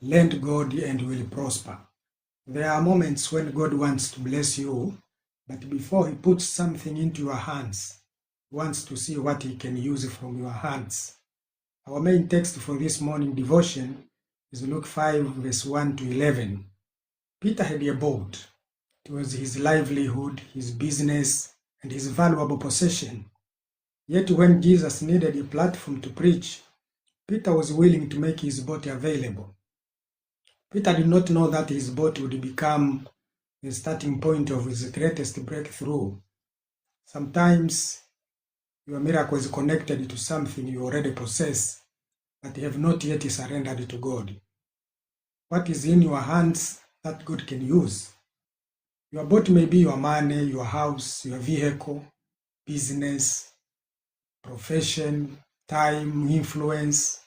Lend God and you will prosper. There are moments when God wants to bless you, but before he puts something into your hands, he wants to see what he can use from your hands. Our main text for this morning devotion is Luke 5, verse 1 to 11. Peter had a boat. It was his livelihood, his business, and his valuable possession. Yet when Jesus needed a platform to preach, Peter was willing to make his boat available. Peter did not know that his boat would become the starting point of his greatest breakthrough. Sometimes your miracle is connected to something you already possess, but you have not yet surrendered to God. What is in your hands that God can use? Your boat may be your money, your house, your vehicle, business, profession, time, influence,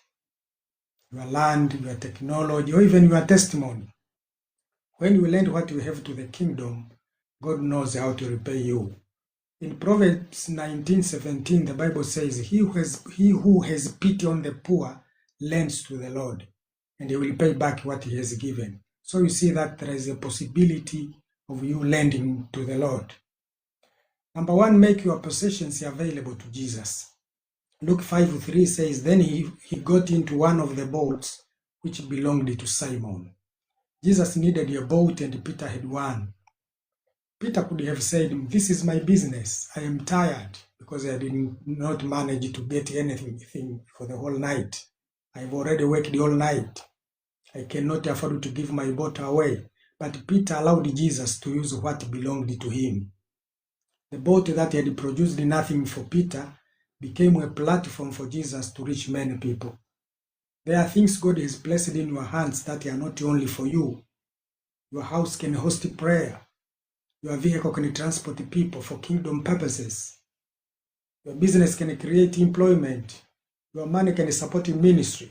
your land, your technology, or even your testimony. When you lend what you have to the kingdom, God knows how to repay you. In Proverbs 19:17, the Bible says, he who has pity on the poor lends to the Lord, and he will pay back what he has given. So you see that there is a possibility of you lending to the Lord. Number one, make your possessions available to Jesus. Luke 5:3 says, then he got into one of the boats which belonged to Simon. Jesus needed a boat and Peter had one. Peter could have said, this is my business. I am tired because I did not manage to get anything for the whole night. I've already worked all night. I cannot afford to give my boat away. But Peter allowed Jesus to use what belonged to him. The boat that had produced nothing for Peter became a platform for Jesus to reach many people. There are things God has placed in your hands that are not only for you. Your house can host prayer. Your vehicle can transport people for kingdom purposes. Your business can create employment. Your money can support ministry.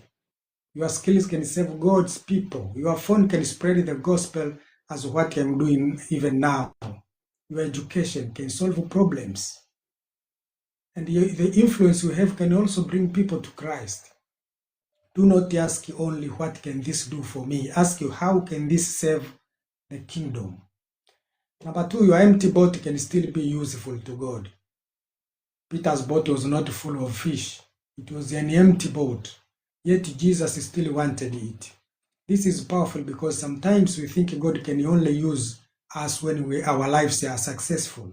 Your skills can save God's people. Your phone can spread the gospel as what I'm doing even now. Your education can solve problems. And the influence you have can also bring people to Christ. Do not ask only what can this do for me. Ask you how can this serve the kingdom. Number two, your empty boat can still be useful to God. Peter's boat was not full of fish. It was an empty boat. Yet Jesus still wanted it. This is powerful because sometimes we think God can only use us when our lives are successful.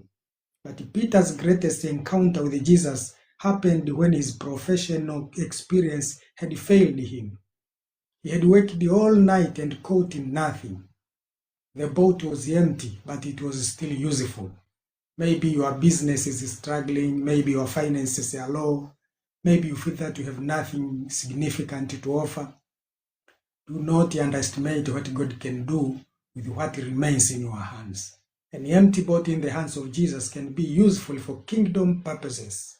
But Peter's greatest encounter with Jesus happened when his professional experience had failed him. He had worked all night and caught nothing. The boat was empty, but it was still useful. Maybe your business is struggling, maybe your finances are low, maybe you feel that you have nothing significant to offer. Do not underestimate what God can do with what remains in your hands. An empty boat in the hands of Jesus can be useful for kingdom purposes.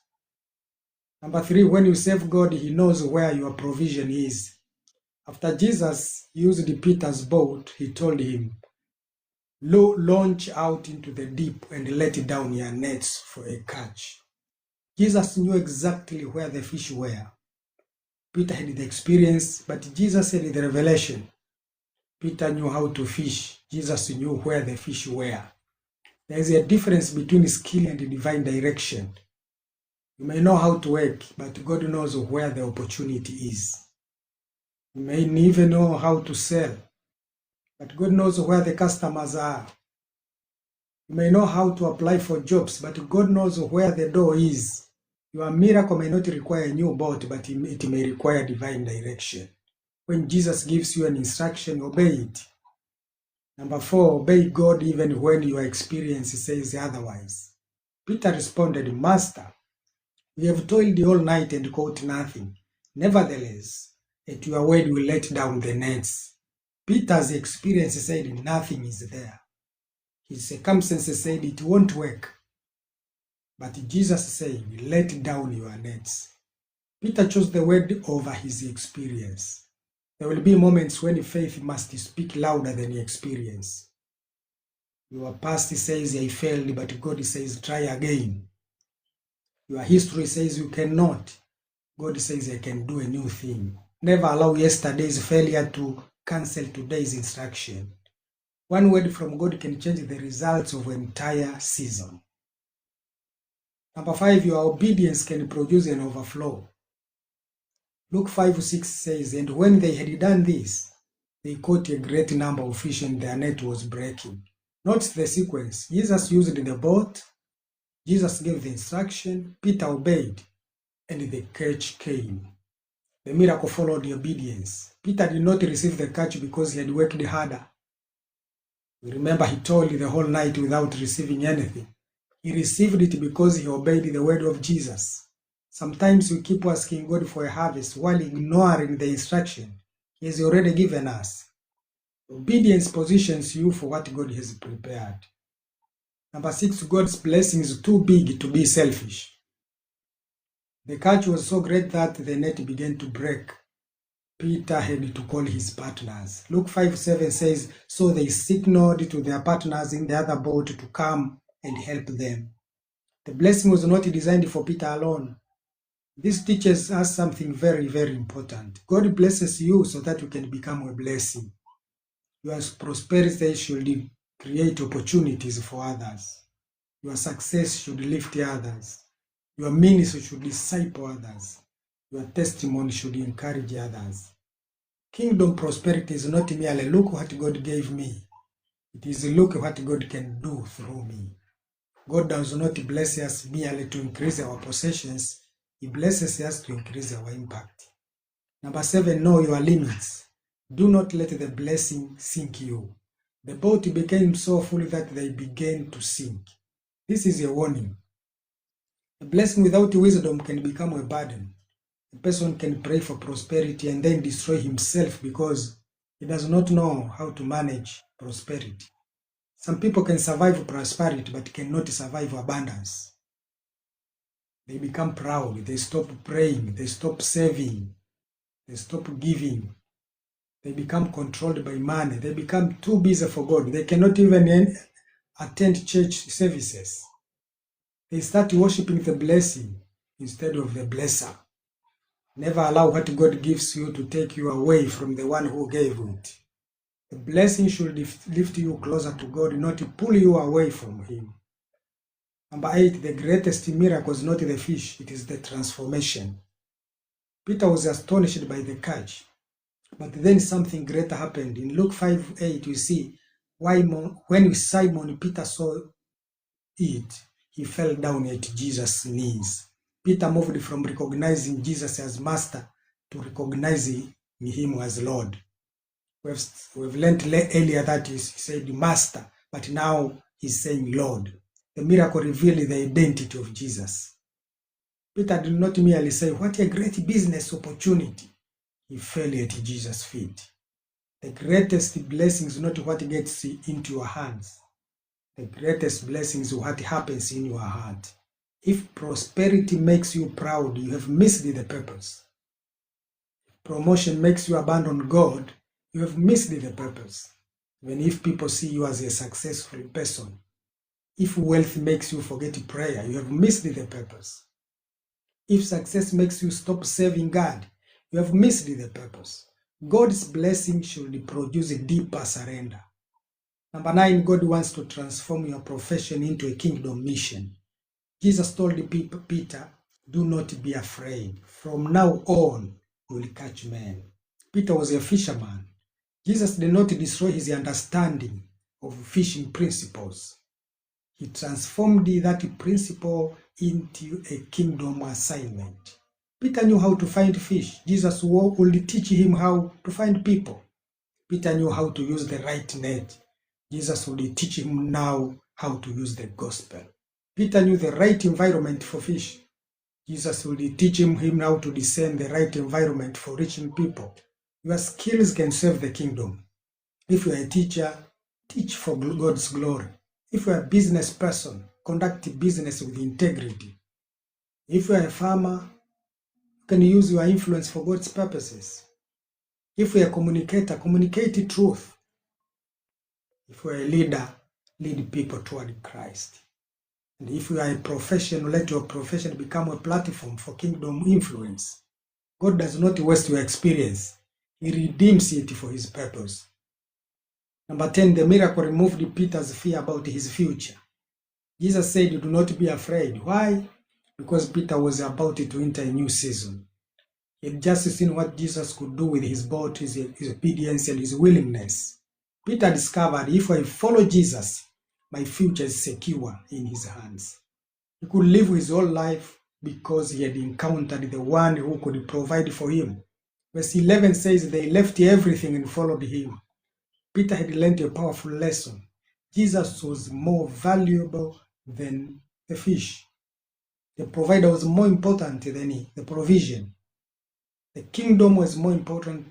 Number three, when you serve God, he knows where your provision is. After Jesus used Peter's boat, he told him, launch out into the deep and let down your nets for a catch. Jesus knew exactly where the fish were. Peter had the experience, but Jesus had the revelation. Peter knew how to fish. Jesus knew where the fish were. There is a difference between skill and divine direction. You may know how to work, but God knows where the opportunity is. You may even know how to sell, but God knows where the customers are. You may know how to apply for jobs, but God knows where the door is. Your miracle may not require a new boat, but it may require divine direction. When Jesus gives you an instruction, obey it. Number four, obey God even when your experience says otherwise. Peter responded, Master, we have toiled all night and caught nothing. Nevertheless, at your word we let down the nets. Peter's experience said nothing is there. His circumstances said it won't work. But Jesus said, let down your nets. Peter chose the word over his experience. There will be moments when faith must speak louder than experience. Your past says I failed, but God says try again. Your history says you cannot. God says I can do a new thing. Never allow yesterday's failure to cancel today's instruction. One word from God can change the results of an entire season. Number 5, your obedience can produce an overflow. Luke 5:6 says, and when they had done this, they caught a great number of fish and their net was breaking. Note the sequence. Jesus used the boat, Jesus gave the instruction, Peter obeyed, and the catch came. The miracle followed the obedience. Peter did not receive the catch because he had worked harder. We remember he toiled the whole night without receiving anything. He received it because he obeyed the word of Jesus. Sometimes we keep asking God for a harvest while ignoring the instruction He has already given us. Obedience positions you for what God has prepared. Number 6, God's blessing is too big to be selfish. The catch was so great that the net began to break. Peter had to call his partners. Luke 5:7 says, so they signaled to their partners in the other boat to come and help them. The blessing was not designed for Peter alone. This teaches us something very, very important. God blesses you so that you can become a blessing. Your prosperity should create opportunities for others. Your success should lift others. Your ministry should disciple others. Your testimony should encourage others. Kingdom prosperity is not merely look what God gave me. It is look what God can do through me. God does not bless us merely to increase our possessions. He blesses us to increase our impact. Number 7, know your limits. Do not let the blessing sink you. The boat became so full that they began to sink. This is a warning. A blessing without wisdom can become a burden. A person can pray for prosperity and then destroy himself because he does not know how to manage prosperity. Some people can survive prosperity but cannot survive abundance. They become proud, they stop praying, they stop serving, they stop giving. They become controlled by money. They become too busy for God. They cannot even attend church services. They start worshiping the blessing instead of the blesser. Never allow what God gives you to take you away from the one who gave it. The blessing should lift you closer to God, not to pull you away from Him. Number 8, the greatest miracle is not the fish, it is the transformation. Peter was astonished by the catch, but then something greater happened. In Luke 5:8, we see when Simon Peter saw it, he fell down at Jesus' knees. Peter moved from recognizing Jesus as master to recognizing him as Lord. We've learned earlier that he said master, but now he's saying Lord. The miracle revealed the identity of Jesus. Peter did not merely say, what a great business opportunity. He fell at Jesus' feet. The greatest blessing is not what gets into your hands. The greatest blessing is what happens in your heart. If prosperity makes you proud, you have missed the purpose. If promotion makes you abandon God, you have missed the purpose. Even if people see you as a successful person, if wealth makes you forget prayer, you have missed the purpose. If success makes you stop serving God, you have missed the purpose. God's blessing should produce a deeper surrender. Number 9, God wants to transform your profession into a kingdom mission. Jesus told Peter, do not be afraid. From now on, you will catch men. Peter was a fisherman. Jesus did not destroy his understanding of fishing principles. He transformed that principle into a kingdom assignment. Peter knew how to find fish. Jesus would teach him how to find people. Peter knew how to use the right net. Jesus would teach him now how to use the gospel. Peter knew the right environment for fish. Jesus would teach him how to discern the right environment for reaching people. Your skills can serve the kingdom. If you are a teacher, teach for God's glory. If you are a business person, conduct business with integrity. If you are a farmer, you can use your influence for God's purposes. If you are a communicator, communicate truth. If you are a leader, lead people toward Christ. And if you are a professional, let your profession become a platform for kingdom influence. God does not waste your experience. He redeems it for his purpose. Number 10, the miracle removed Peter's fear about his future. Jesus said, do not be afraid. Why? Because Peter was about to enter a new season. He had just seen what Jesus could do with his boat, his obedience, and his willingness. Peter discovered, if I follow Jesus, my future is secure in his hands. He could live his whole life because he had encountered the one who could provide for him. Verse 11 says, they left everything and followed him. Peter had learned a powerful lesson. Jesus was more valuable than the fish. The provider was more important than the provision. The kingdom was more important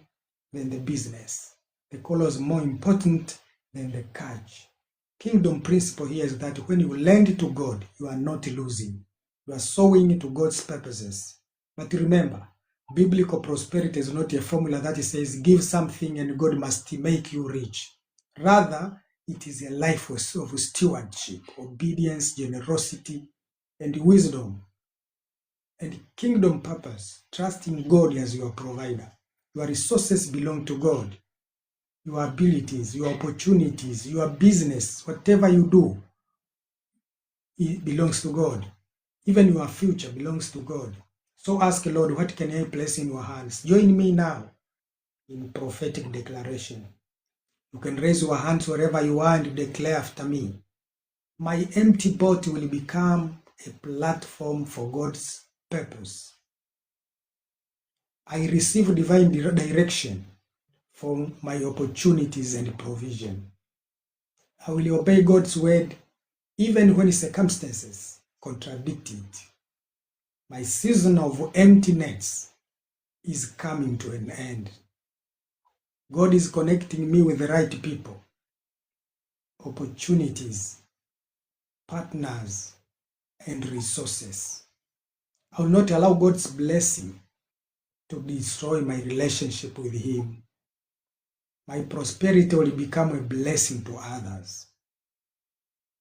than the business. The call was more important than the catch. Kingdom principle here is that when you lend to God, you are not losing. You are sowing into God's purposes. But remember, biblical prosperity is not a formula that says give something and God must make you rich. Rather, it is a life of stewardship, obedience, generosity, and wisdom. And kingdom purpose, trusting God as your provider. Your resources belong to God. Your abilities, your opportunities, your business, whatever you do, it belongs to God. Even your future belongs to God. So ask Lord, what can I place in your hands? Join me now in prophetic declaration. You can raise your hands wherever you are and declare after me. My empty boat will become a platform for God's purpose. I receive divine direction for my opportunities and provision. I will obey God's word even when circumstances contradict it. My season of emptiness is coming to an end. God is connecting me with the right people, opportunities, partners, and resources. I will not allow God's blessing to destroy my relationship with Him. My prosperity will become a blessing to others.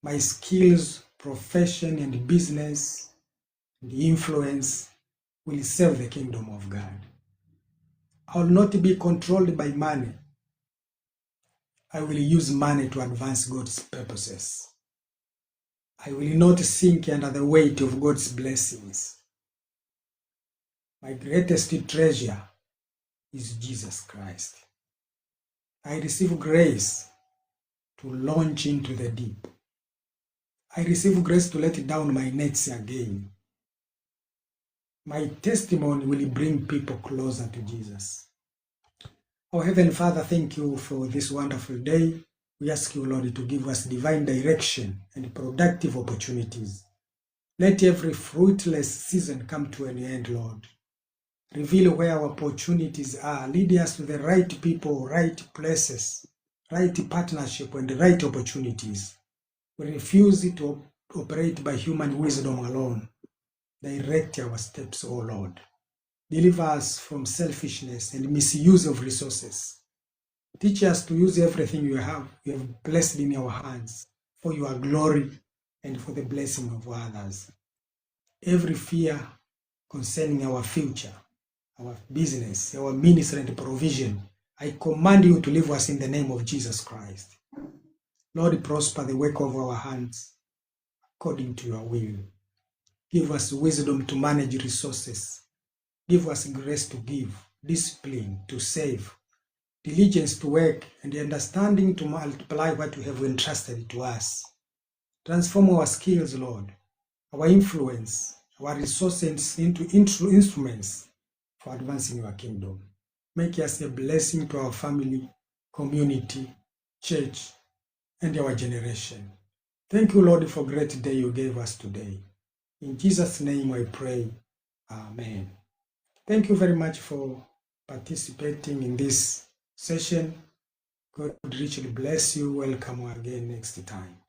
My skills, profession, and business and influence will serve the kingdom of God. I will not be controlled by money. I will use money to advance God's purposes. I will not sink under the weight of God's blessings. My greatest treasure is Jesus Christ. I receive grace to launch into the deep. I receive grace to let down my nets again. My testimony will bring people closer to Jesus. Oh, Heavenly Father, thank you for this wonderful day. We ask you, Lord, to give us divine direction and productive opportunities. Let every fruitless season come to an end, Lord. Reveal where our opportunities are. Lead us to the right people, right places, right partnership, and the right opportunities. We refuse to operate by human wisdom alone. Direct our steps, O Lord. Deliver us from selfishness and misuse of resources. Teach us to use everything you have blessed in our hands for your glory and for the blessing of others. Every fear concerning our future, our business, our ministry and provision, I command you to leave us in the name of Jesus Christ. Lord, prosper the work of our hands according to your will. Give us wisdom to manage resources. Give us grace to give, discipline to save, diligence to work, and the understanding to multiply what you have entrusted to us. Transform our skills, Lord, our influence, our resources into instruments for advancing your kingdom. Make us a blessing to our family, community, church, and our generation. Thank you, Lord, for a great day you gave us today. In Jesus' name I pray. Amen. Thank you very much for participating in this session. God richly bless you. Welcome again next time.